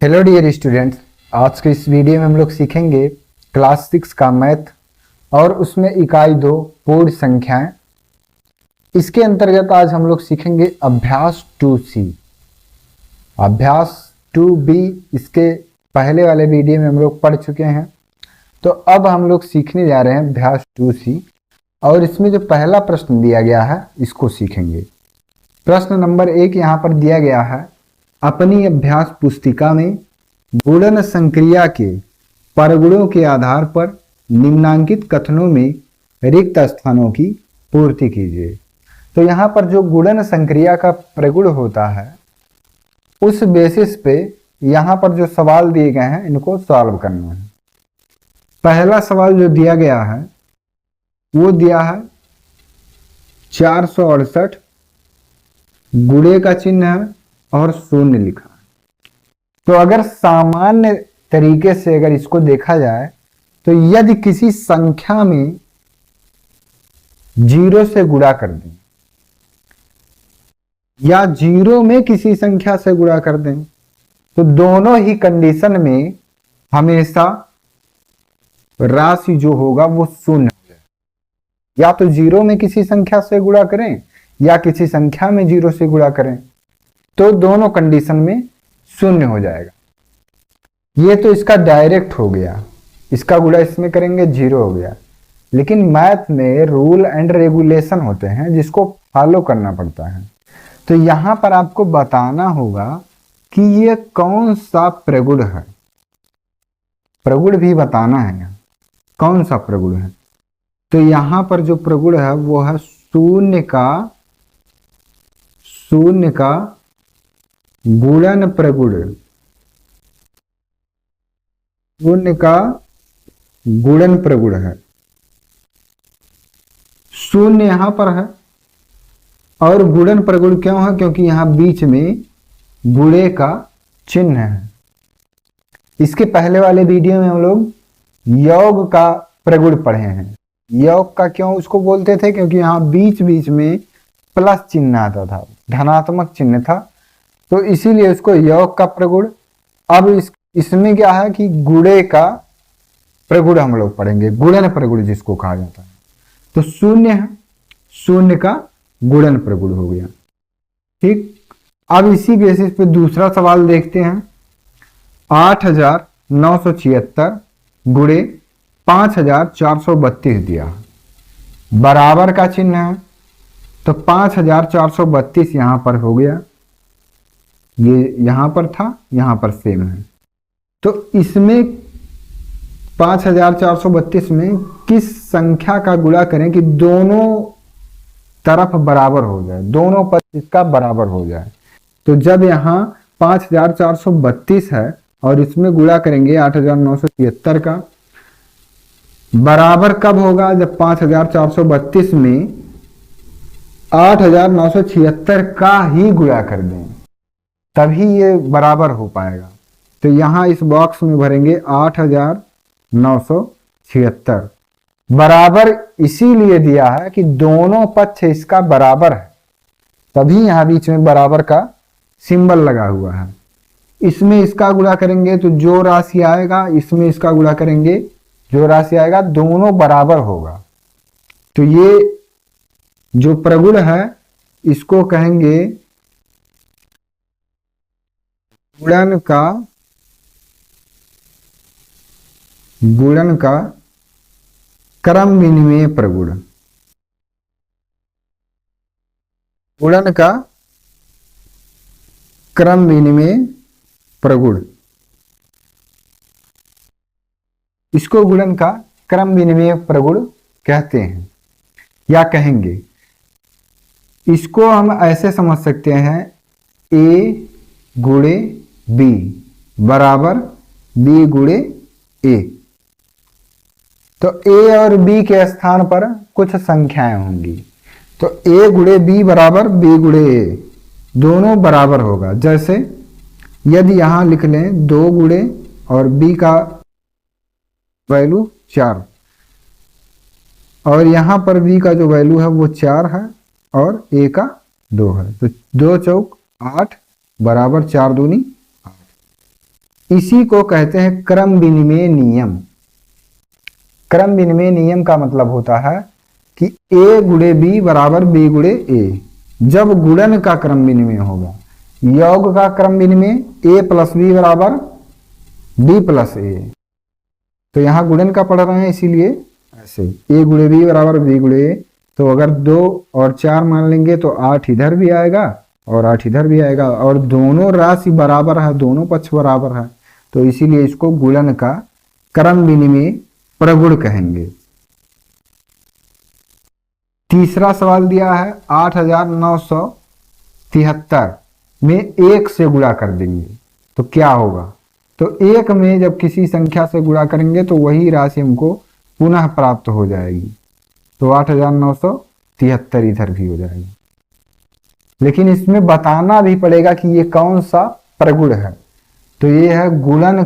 Hello dear students, आज के इस वीडियो में हम लोग सीखेंगे क्लास 6 का मैथ और उसमें इकाई 2 पूर्ण संख्याएं। इसके अंतर्गत आज हम लोग सीखेंगे अभ्यास 2C। अभ्यास 2B इसके पहले वाले वीडियो में हम लोग पढ़ चुके हैं, तो अब हम लोग सीखने जा रहे हैं अभ्यास 2C और इसमें जो पहला प्रश्न दिया गया है इसको सीखेंगे। प्रश्न नंबर 1 यहाँ पर दिया गया है, अपनी अभ्यास पुस्तिका में गुणन संक्रिया के परगुणों के आधार पर निम्नांकित कथनों में रिक्त स्थानों की पूर्ति कीजिए। तो यहाँ पर जो गुणन संक्रिया का प्रगुण होता है उस बेसिस पे यहाँ पर जो सवाल दिए गए हैं इनको सॉल्व करना है। पहला सवाल जो दिया गया है वो दिया है 468 गुणे का चिन्ह है और शून्य लिखा है। तो अगर सामान्य तरीके से अगर इसको देखा जाए तो यदि किसी संख्या में 0 से गुणा कर दें या 0 में किसी संख्या से गुणा कर दें तो दोनों ही कंडीशन में हमेशा राशि जो होगा वो शून्य हो जाए। या तो 0 में किसी संख्या से गुणा करें या किसी संख्या में 0 से गुणा करें तो दोनों कंडीशन में शून्य हो जाएगा। ये तो इसका डायरेक्ट हो गया, इसका गुणा इसमें करेंगे 0 हो गया। लेकिन मैथ में रूल एंड रेगुलेशन होते हैं जिसको फॉलो करना पड़ता है। तो यहां पर आपको बताना होगा कि ये कौन सा प्रगुण है, प्रगुण भी बताना है यहाँ कौन सा प्रगुण है। तो यहां पर जो प्रगुण है वो है शून्य का गुणन प्रगुण, शून्य का गुणन प्रगुण है। शून्य यहां पर है और गुणन प्रगुण क्यों है? क्योंकि यहां बीच में गुणे का चिन्ह है। इसके पहले वाले वीडियो में हम लोग योग का प्रगुण पढ़े हैं। योग का क्यों उसको बोलते थे? क्योंकि यहां बीच बीच में प्लस चिन्ह आता था, धनात्मक चिन्ह था, तो इसीलिए उसको योग का प्रगुण। अब इसमें क्या है कि गुणे का प्रगुण हम लोग पढ़ेंगे, गुणन प्रगुण जिसको कहा जाता है। तो शून्य है, शून्य का गुणन प्रगुण हो गया। ठीक, अब इसी बेसिस पे दूसरा सवाल देखते हैं। 8976 गुणे 5432 दिया, बराबर का चिन्ह है तो 5432 यहां पर हो गया, ये यहां पर था यहां पर सेम है। तो इसमें 5432 में किस संख्या का गुणा करें कि दोनों तरफ बराबर हो जाए, दोनों पद इसका बराबर हो जाए। तो जब यहां 5432 है और इसमें गुणा करेंगे 8976 का, बराबर कब होगा? जब 5432 में 8976 का ही गुणा कर दें तभी ये बराबर हो पाएगा। तो यहां इस बॉक्स में भरेंगे 8976। बराबर इसीलिए दिया है कि दोनों पक्ष इसका बराबर है, तभी यहां बीच में बराबर का सिंबल लगा हुआ है। इसमें इसका गुणा करेंगे तो जो राशि आएगा इसमें इसका गुणा करेंगे जो राशि आएगा, दोनों बराबर होगा। तो ये जो प्रगुण है इसको कहेंगे गुणन का क्रम विनिमय प्रगुण, गुणन का क्रम विनिमय प्रगुण। इसको गुणन का क्रम विनिमय प्रगुण कहते हैं या कहेंगे। इसको हम ऐसे समझ सकते हैं, ए गुणे बी बराबर बी गुणे ए। तो ए और बी के स्थान पर कुछ संख्याएं होंगी, तो ए गुणे बी बराबर बी गुणे ए, दोनों बराबर होगा। जैसे यदि यहां लिख लें 2 गुणे और बी का वैल्यू 4 और यहां पर बी का जो वैल्यू है वो 4 है और ए का 2 है, तो 2 चौक 8 बराबर 4 दूनी 8। इसी को कहते हैं क्रम विनिमय नियम। क्रम विनिमय नियम का मतलब होता है कि a गुणे b बराबर b गुणे a। जब गुणन का क्रम विनिमय होगा, योग का क्रम विनिमय a प्लस b बराबर b प्लस a, तो यहां गुणन का पढ़ रहे हैं इसीलिए ऐसे a गुणे b बराबर b गुणे a। तो अगर 2 और 4 मान लेंगे तो 8 इधर भी आएगा और 8 इधर भी आएगा, और दोनों राशि बराबर है, दोनों पक्ष बराबर है, तो इसीलिए इसको गुणन का क्रम विनिमय प्रगुण कहेंगे। तीसरा सवाल दिया है 8973 में 1 से गुणा कर देंगे तो क्या होगा। तो 1 में जब किसी संख्या से गुणा करेंगे तो वही राशि हमको पुनः प्राप्त हो जाएगी, तो 8973 इधर भी हो जाएगी। लेकिन इसमें बताना भी पड़ेगा कि ये कौन सा प्रगुण है। तो ये है गुणन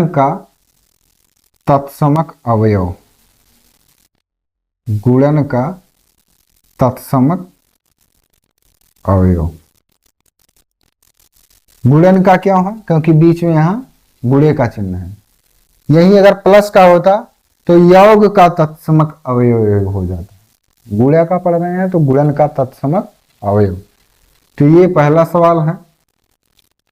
का तत्समक अवयव। गुणन का तत्समक अवयव। गुणन का क्यों है? क्योंकि बीच में यहां गुणे का चिन्ह है। यही अगर प्लस का होता तो योग का तत्समक अवयव हो जाता। गुणा का पढ़ रहे हैं तो गुणन का तत्समक अवयव। तो ये पहला सवाल है।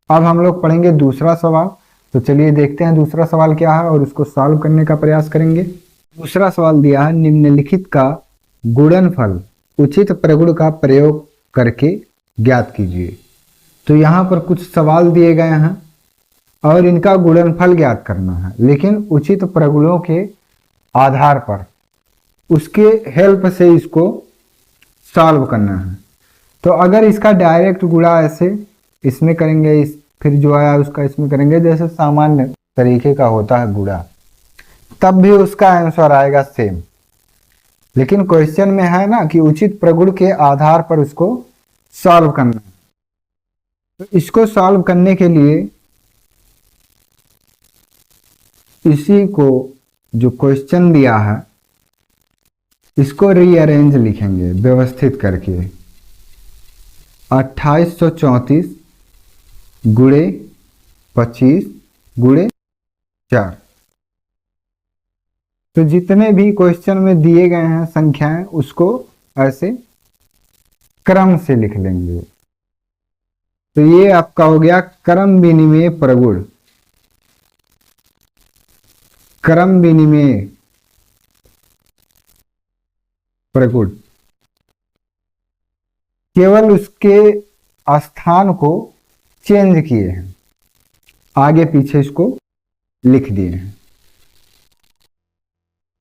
अब हम लोग पढ़ेंगे दूसरा सवाल। तो चलिए देखते हैं दूसरा सवाल क्या है और उसको सॉल्व करने का प्रयास करेंगे। दूसरा सवाल दिया है निम्नलिखित का गुणनफल उचित प्रगुण का प्रयोग करके ज्ञात कीजिए। तो यहाँ पर कुछ सवाल दिए गए हैं और इनका गुणनफल ज्ञात करना है, लेकिन उचित प्रगुणों के आधार पर उसके हेल्प से इसको सॉल्व करना है। तो अगर इसका डायरेक्ट गुणा ऐसे इसमें करेंगे, फिर जो आया उसका इसमें करेंगे, जैसे सामान्य तरीके का होता है गुणा, तब भी उसका आंसर आएगा सेम। लेकिन क्वेश्चन में है ना कि उचित प्रगुण के आधार पर उसको सॉल्व करना है। तो इसको सॉल्व करने के लिए इसी को जो क्वेश्चन दिया है इसको रीअरेंज लिखेंगे व्यवस्थित करके। 2834 गुणे 25 गुणे 4। तो जितने भी क्वेश्चन में दिए गए हैं संख्याएं उसको ऐसे क्रम से लिख लेंगे। तो ये आपका हो गया क्रम विनिमय प्रगुण। क्रम विनिमय प्रगुण केवल उसके स्थान को चेंज किए हैं, आगे पीछे इसको लिख दिए हैं।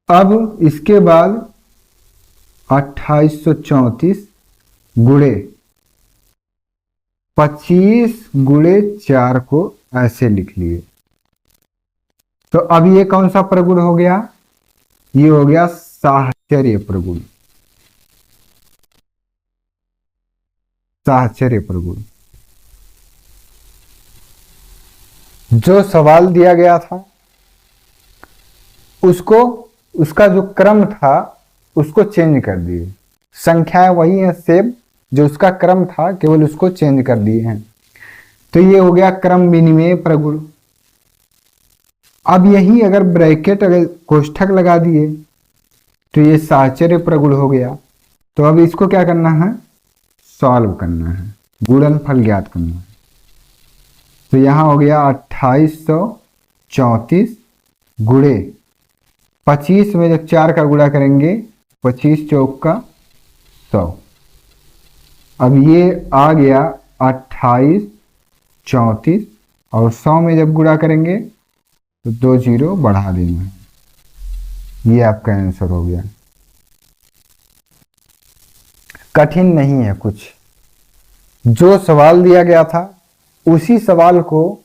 अब इसके बाद 2834 गुणे 25 गुणे 4 को ऐसे लिख लिए। तो अब ये कौन सा प्रगुण हो गया? ये हो गया साहचर्य प्रगुण। साहचर्य प्रगुण। जो सवाल दिया गया था उसको, उसका जो क्रम था उसको चेंज कर दिए। संख्याएं वही है सेम, जो उसका क्रम था केवल उसको चेंज कर दिए हैं। तो ये हो गया क्रम विनिमय प्रगुण। अब यही अगर ब्रैकेट अगर कोष्ठक लगा दिए तो ये साहचर्य प्रगुण हो गया। तो अब इसको क्या करना है? सॉल्व करना है, गुणनफल ज्ञात करना है। तो यहां हो गया 2834 गुणे 25 में जब 4 का गुणा करेंगे 25 चौक का 100। अब ये आ गया 2834 और 100 में जब गुणा करेंगे तो 2 जीरो बढ़ा देंगे। ये आपका आंसर हो गया। कठिन नहीं है कुछ। जो सवाल दिया गया था उसी सवाल को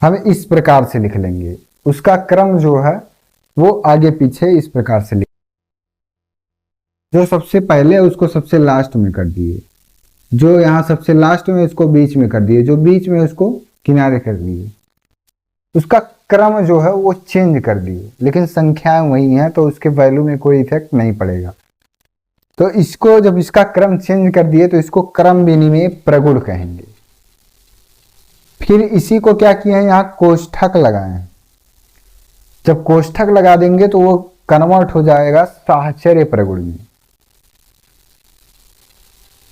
हम इस प्रकार से लिख लेंगे। उसका क्रम जो है वो आगे पीछे इस प्रकार से लिख, जो सबसे पहले है उसको सबसे लास्ट में कर दिए, जो यहां सबसे लास्ट में उसको बीच में कर दिए, जो बीच में उसको किनारे कर दिए। उसका क्रम जो है वो चेंज कर दिए, लेकिन संख्याएं वही हैं तो उसके वैल्यू में कोई इफेक्ट नहीं पड़ेगा। तो इसको जब इसका क्रम चेंज कर दिए तो इसको क्रम विनिमय प्रगुण कहेंगे। फिर इसी को क्या किया है, यहाँ कोष्ठक लगाए हैं। जब कोष्ठक लगा देंगे तो वो कन्वर्ट हो जाएगा साहचर्य प्रगुण में।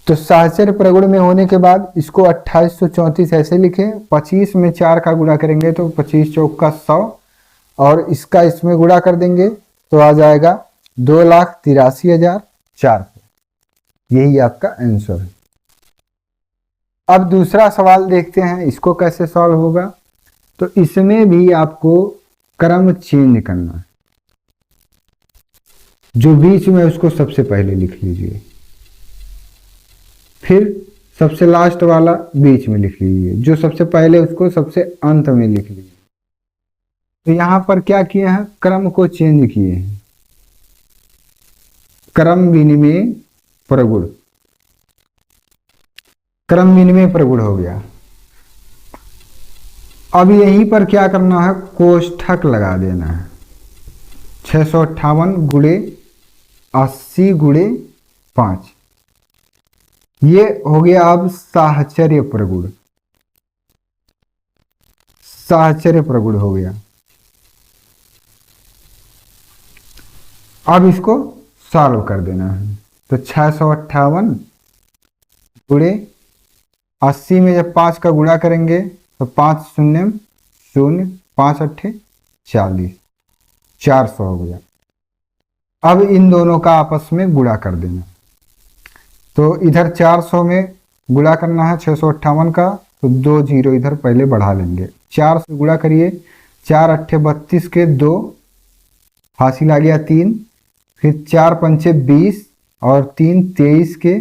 तो साहचर्य प्रगुण में होने के बाद इसको 2834 ऐसे लिखे, 25 में 4 का गुणा करेंगे तो 25 चौका 100, और इसका इसमें गुणा कर देंगे तो आ जाएगा 2,83,400। यही आपका आंसर है। अब दूसरा सवाल देखते हैं इसको कैसे सॉल्व होगा। तो इसमें भी आपको क्रम चेंज करना है। जो बीच में उसको सबसे पहले लिख लीजिए, फिर सबसे लास्ट वाला बीच में लिख लीजिए, जो सबसे पहले उसको सबसे अंत में लिख लीजिए। तो यहां पर क्या किए हैं, क्रम को चेंज किए हैं। क्रम विनिमय प्रगुण, क्रम विनिमय प्रगुण हो गया। अब यहीं पर क्या करना है, कोष्ठक लगा देना है। 658 गुणे 80 गुणे 5, ये हो गया अब साहचर्य प्रगुण। साहचर्य प्रगुण हो गया। अब इसको सॉल्व कर देना है। तो 658 गुणे 80 में जब 5 का गुणा करेंगे तो 5 शून्य 0, 5 अट्ठे 40, 400 हो गया। अब इन दोनों का आपस में गुणा कर देना। तो इधर 400 में गुणा करना है 658 का, तो 2 जीरो इधर पहले बढ़ा लेंगे। 4 से गुणा करिए, 4 अट्ठे 32 के 2, हासिल आ गया 3, फिर 4 पंचे 20 और 3 23 के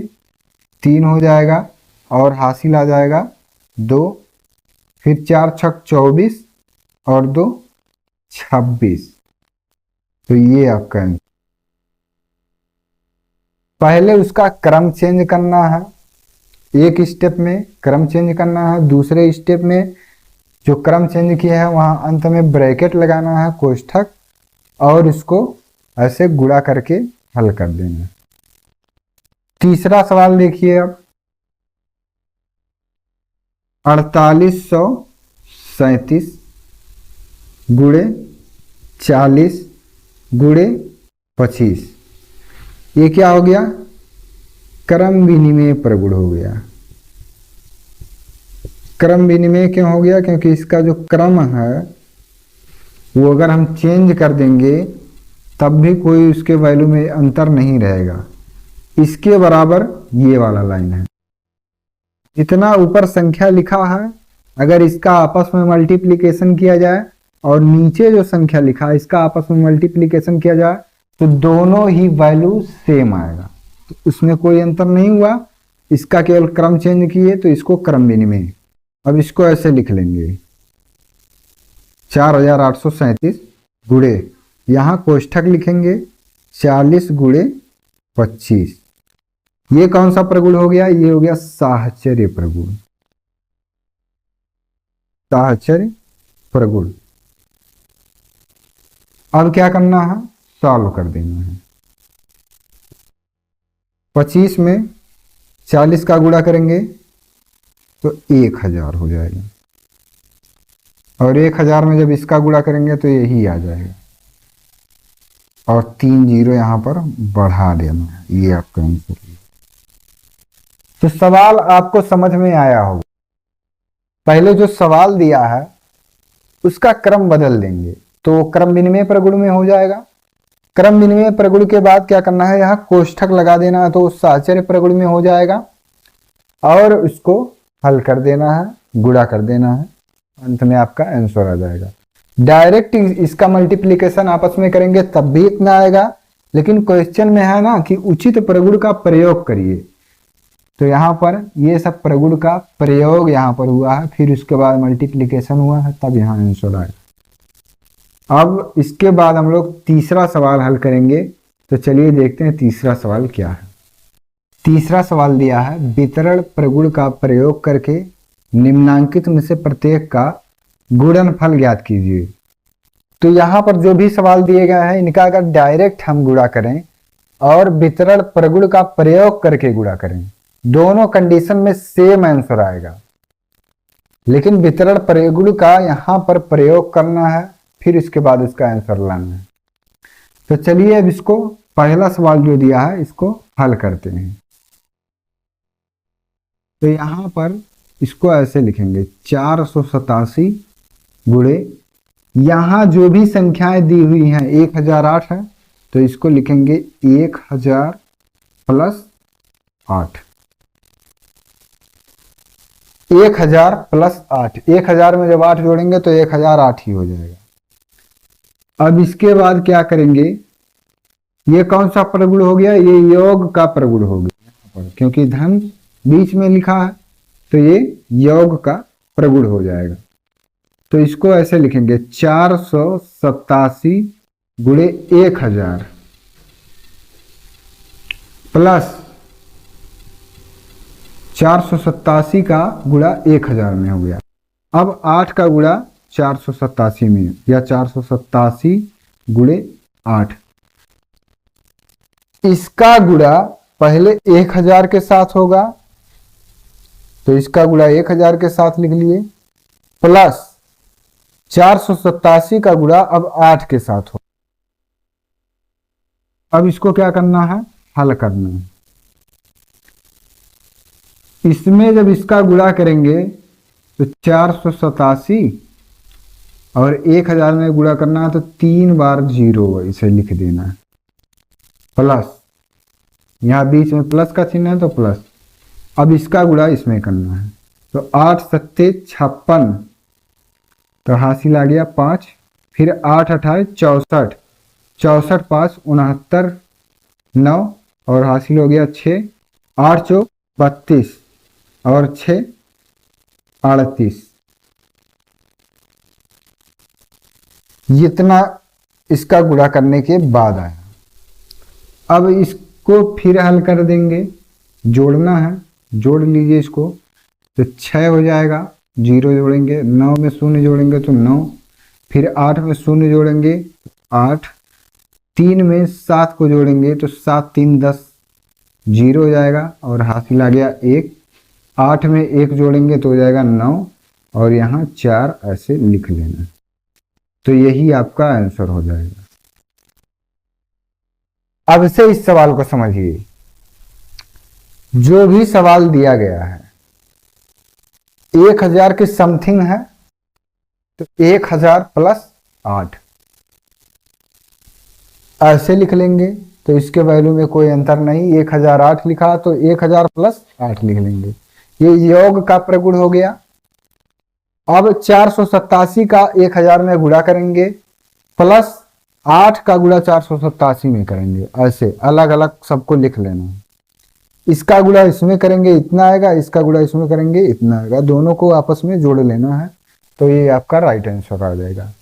3 हो जाएगा, और हासिल आ जाएगा 2, फिर 4 छक 24 और 2 26। तो ये आपका आंसर। पहले उसका क्रम चेंज करना है, एक स्टेप में क्रम चेंज करना है। दूसरे स्टेप में जो क्रम चेंज किया है वहां अंत में ब्रैकेट लगाना है, कोष्ठक, और इसको ऐसे गुणा करके हल कर देना है। तीसरा सवाल देखिए अब, 4837 गुणे 40 गुणे 25, ये क्या हो गया, क्रम विनिमय प्रगुण हो गया। क्रम विनिमय क्यों हो गया, क्योंकि इसका जो क्रम है वो अगर हम चेंज कर देंगे तब भी कोई उसके वैल्यू में अंतर नहीं रहेगा। इसके बराबर ये वाला लाइन है। जितना ऊपर संख्या लिखा है, अगर इसका आपस में मल्टीप्लिकेशन किया जाए और नीचे जो संख्या लिखा है इसका आपस में मल्टीप्लिकेशन किया जाए तो दोनों ही वैल्यू सेम आएगा। तो उसमें कोई अंतर नहीं हुआ, इसका केवल क्रम चेंज किए तो इसको क्रम विनिमय। अब इसको ऐसे लिख लेंगे, 4837 गुणे, यहां कोष्ठक लिखेंगे 40 गुणे 25। ये कौन सा प्रगुण हो गया, ये हो गया साहचर्य प्रगुण। साहचर्य प्रगुण। अब क्या करना है, सॉल्व कर देना है। 25 में 40 का गुणा करेंगे तो 1000 हो जाएगा, और 1000 में जब इसका गुणा करेंगे तो यही आ जाएगा, और 3 जीरो यहां पर बढ़ा देना है। ये आपका आंसर है। तो सवाल आपको समझ में आया होगा। पहले जो सवाल दिया है उसका क्रम बदल देंगे तो क्रम विनिमय प्रगुण में हो जाएगा। क्रम विनिमय प्रगुण के बाद क्या करना है, यहाँ कोष्ठक लगा देना है तो साहचर्य प्रगुण में हो जाएगा, और उसको हल कर देना है, गुणा कर देना है, अंत में आपका आंसर आ जाएगा। डायरेक्ट इसका मल्टीप्लिकेशन आपस में करेंगे तब भी इतना आएगा, लेकिन क्वेश्चन में है ना कि उचित प्रगुण का प्रयोग करिए, तो यहाँ पर ये सब प्रगुण का प्रयोग यहाँ पर हुआ है, फिर उसके बाद मल्टीप्लिकेशन हुआ है, तब यहाँ आंसर आया। अब इसके बाद हम लोग तीसरा सवाल हल करेंगे। तो चलिए देखते हैं तीसरा सवाल क्या है। तीसरा सवाल दिया है, वितरण प्रगुण का प्रयोग करके निम्नांकित में से प्रत्येक का गुणनफल ज्ञात कीजिए। तो यहाँ पर जो भी सवाल दिए गए हैं इनका अगर डायरेक्ट हम गुणा करें और वितरण प्रगुण का प्रयोग करके गुणा करें, दोनों कंडीशन में सेम आंसर आएगा, लेकिन वितरण प्रगुण का यहां पर प्रयोग करना है, फिर इसके बाद इसका आंसर लाना है। तो चलिए अब इसको पहला सवाल जो दिया है इसको हल करते हैं। तो यहां पर इसको ऐसे लिखेंगे 487 गुणे, यहां जो भी संख्याएं दी हुई हैं 1008 है, तो इसको लिखेंगे 1000 प्लस 8, 1000 प्लस 8, 1000 में जब 8 जोड़ेंगे तो 1008 ही हो जाएगा। अब इसके बाद क्या करेंगे, ये कौन सा प्रगुण हो गया, ये योग का प्रगुण हो गया यहाँ पर, क्योंकि धन बीच में लिखा है तो ये योग का प्रगुण हो जाएगा। तो इसको ऐसे लिखेंगे 487 गुणे 1000 प्लस 487 का गुणा 1000 में हो गया। अब 8 का गुणा 487 में, या 487 गुणे 8, इसका गुणा पहले 1000 के साथ होगा, तो इसका गुणा 1000 के साथ लिख लिए, प्लस 487 का गुणा अब 8 के साथ हो। अब इसको क्या करना है, हल करना है। इसमें जब इसका गुणा करेंगे तो 487 और 1000 में गुणा करना है, तो 3 बार 0 इसे लिख देना है, प्लस यहां बीच में प्लस का चिन्ह है तो प्लस। अब इसका गुणा इसमें करना है, तो 8 सत्ते 56, तो हासिल आ गया 5, फिर 8 अठारह 64, 64 5 69 9, और हासिल हो गया 6, 8 चौक 32 और 6 38। इतना इसका गुणा करने के बाद आया। अब इसको फिर हल कर देंगे, जोड़ना है, जोड़ लीजिए इसको, तो 6 हो जाएगा, 0 जोड़ेंगे, 9 में 0 जोड़ेंगे तो 9, फिर 8 में 0 जोड़ेंगे 8, 3 में 7 को जोड़ेंगे तो 7 3 10, 0 हो जाएगा, और हासिल आ गया 1, 8 में 1 जोड़ेंगे तो हो जाएगा 9, और यहाँ 4 ऐसे लिख लेना, तो यही आपका आंसर हो जाएगा। अब से इस सवाल को समझिए, जो भी सवाल दिया गया है 1000 के समथिंग है, तो 1000 प्लस 8 ऐसे लिख लेंगे, तो इसके वैल्यू में कोई अंतर नहीं, 1008 लिखा तो 1000 प्लस 8 लिख लेंगे, ये योग का प्रगुण हो गया। अब 487 का 1000 में गुणा करेंगे, प्लस 8 का गुणा 487 में करेंगे, ऐसे अलग अलग सबको लिख लेना है। इसका गुणा इसमें करेंगे इतना आएगा, इसका गुणा इसमें करेंगे इतना आएगा, दोनों को आपस में जोड़ लेना है, तो ये आपका राइट आंसर आ जाएगा।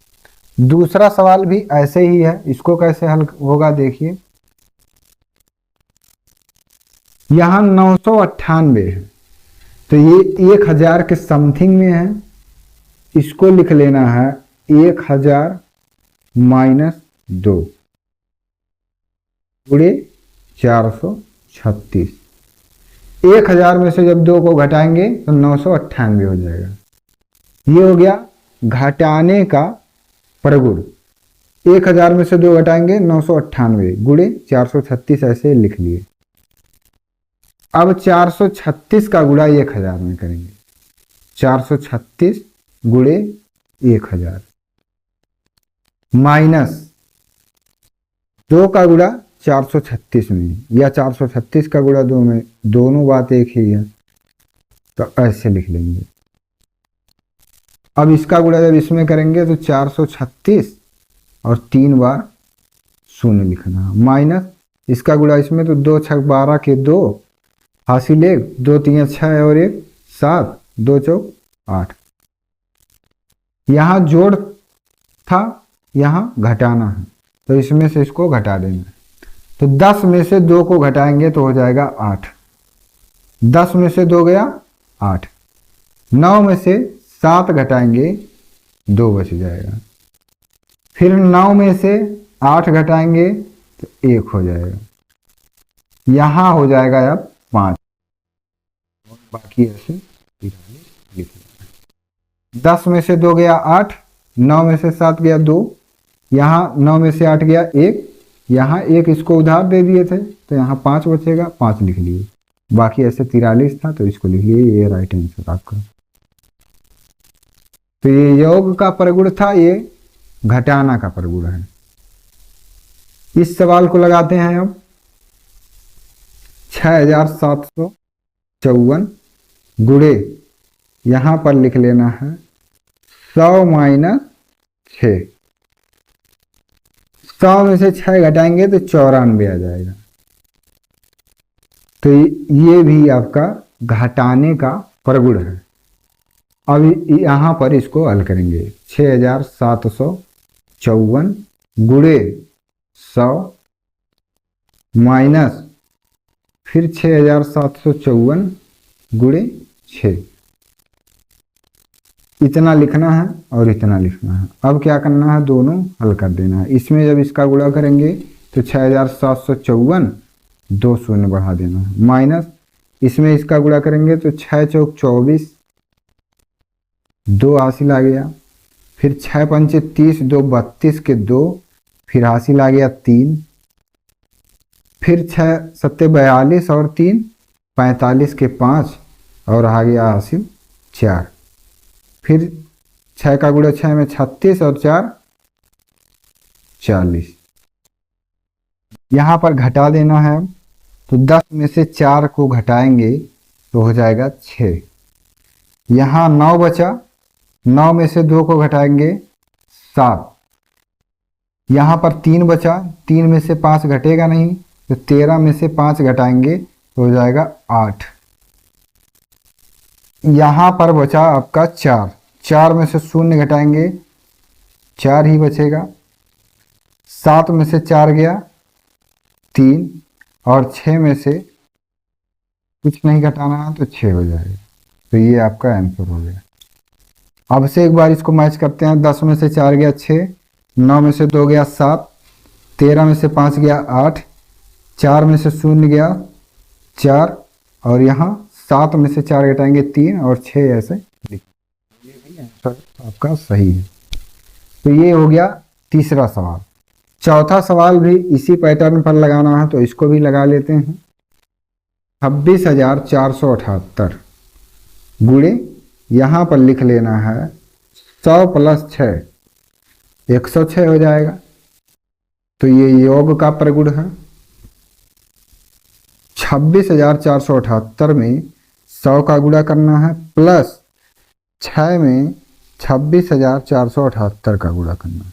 दूसरा सवाल भी ऐसे ही है, इसको कैसे हल होगा देखिए। यहां 998 है, तो ये 1000 के समथिंग में है, इसको लिख लेना है 1000 माइनस 2 गुणे 436। 1000 में से जब 2 को घटाएंगे तो 998 हो जाएगा। ये हो गया घटाने का प्रगुण। 1000 में से 2 घटाएंगे 998 गुणे 436 ऐसे लिख लिए। अब 436 का गुणा 1000 में करेंगे, 436 गुणे 1000 माइनस 2 का गुणा 436 में, या 436 का गुणा 2 में, दोनों बात एक ही है, तो ऐसे लिख लेंगे। अब इसका गुणा जब इसमें करेंगे तो 436 और 3 बार 0 लिखना है, माइनस इसका गुणा इसमें तो 2 6 12 के 2 हासिल 1, 2 3 6 और 1 7, 2 चौक 8। यहाँ जोड़ था, यहाँ घटाना है, तो इसमें से इसको घटा देना है। तो 10 में से 2 को घटाएंगे तो हो जाएगा 8, 10 में से 2 गया 8, 9 में से 7 घटाएंगे 2 बच जाएगा, फिर 9 में से 8 घटाएंगे तो 1 हो जाएगा, यहाँ हो जाएगा अब 5, बाकी ऐसे 43 लिख लेना। 10 में से 2 गया 8, 9 में से 7 गया 2, यहाँ 9 में से 8 गया 1, यहाँ 1 इसको उधार दे दिए थे तो यहाँ 5 बचेगा, 5 लिख लिए। बाकी ऐसे 43 था तो इसको लिख लिए, ये राइट आंसर आपका। तो ये योग का प्रगुण था, ये घटाना का प्रगुण है। इस सवाल को लगाते हैं अब। 6754 गुणे, यहां पर लिख लेना है 100 माइनस 6। 100 में से 6 घटाएंगे तो 94 आ जाएगा। तो ये भी आपका घटाने का प्रगुण है। अब यहां पर इसको हल करेंगे। 6754 गुणे 100 माइनस फिर 6754 गुणे 6, इतना लिखना है और इतना लिखना है। अब क्या करना है, दोनों हल कर देना है। इसमें जब इसका गुणा करेंगे तो 6754, 2 शून्य बढ़ा देना है, माइनस इसमें इसका गुणा करेंगे तो 6 चौक 24, 2 हासिल आ गया। फिर 6 पंचे 30, 2 32 के 2, फिर हासिल आ गया 3। फिर 6 सत्ते 42 और 3 45 के 5 और आ गया हासिल 4। फिर 6 का गुणा 6 में 36 और 4 40। यहाँ पर घटा देना है तो 10 में से 4 को घटाएंगे तो हो जाएगा 6। यहाँ 9 बचा, 9 में से 2 को घटाएंगे 7। यहाँ पर 3 बचा, 3 में से 5 घटेगा नहीं तो 13 में से 5 घटाएंगे तो हो जाएगा 8। यहाँ पर बचा आपका 4, 4 में से 0 घटाएंगे 4 ही बचेगा। 7 में से 4 गया 3 और 6 में से कुछ नहीं घटाना है तो 6 हो जाएगा। तो ये आपका आंसर हो गया। अब से एक बार इसको मैच करते हैं। 10 में से 4 गया 6, 9 में से 2 गया 7, 13 में से 5 गया 8, 4 में से 0 गया 4 और यहाँ 7 में से 4 घटाएंगे 3 और 6 ऐसे लिख। ये भी आंसर आपका सही है। तो ये हो गया तीसरा सवाल। चौथा सवाल भी इसी पैटर्न पर लगाना है तो इसको भी लगा लेते हैं। 26,478 गुणे, यहाँ पर लिख लेना है 100 प्लस 6, 106 हो जाएगा। तो ये योग का प्रगुण है। 26,478 में 100 का गुणा करना है प्लस 6 में 26,478 का गुणा करना है।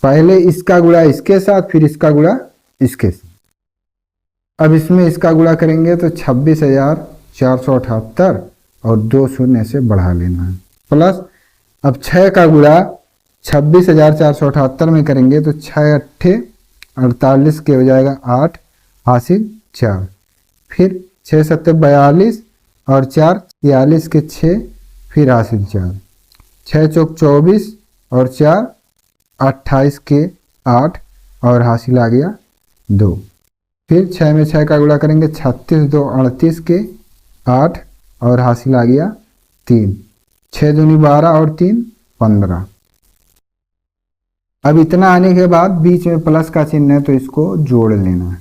पहले इसका गुणा इसके साथ, फिर इसका गुणा इसके साथ। अब इसमें इसका गुणा करेंगे तो 26,478 और 2 शून्य से बढ़ा लेना है प्लस। अब 6 का गुणा 26,478 में करेंगे तो 6 अट्ठे 48 के हो जाएगा 8 हासिल 4। फिर 6 सत्ते 42 और 4 43 के 6 फिर हासिल 4। 6 चौक 24 और 4 28 के 8 और हासिल आ गया 2। फिर 6 में 6 का गुणा करेंगे 36 2 38 के 8 और हासिल आ गया 3। 6 दूनी 12 और 3 15। अब इतना आने के बाद बीच में प्लस का चिन्ह है तो इसको जोड़ लेना है।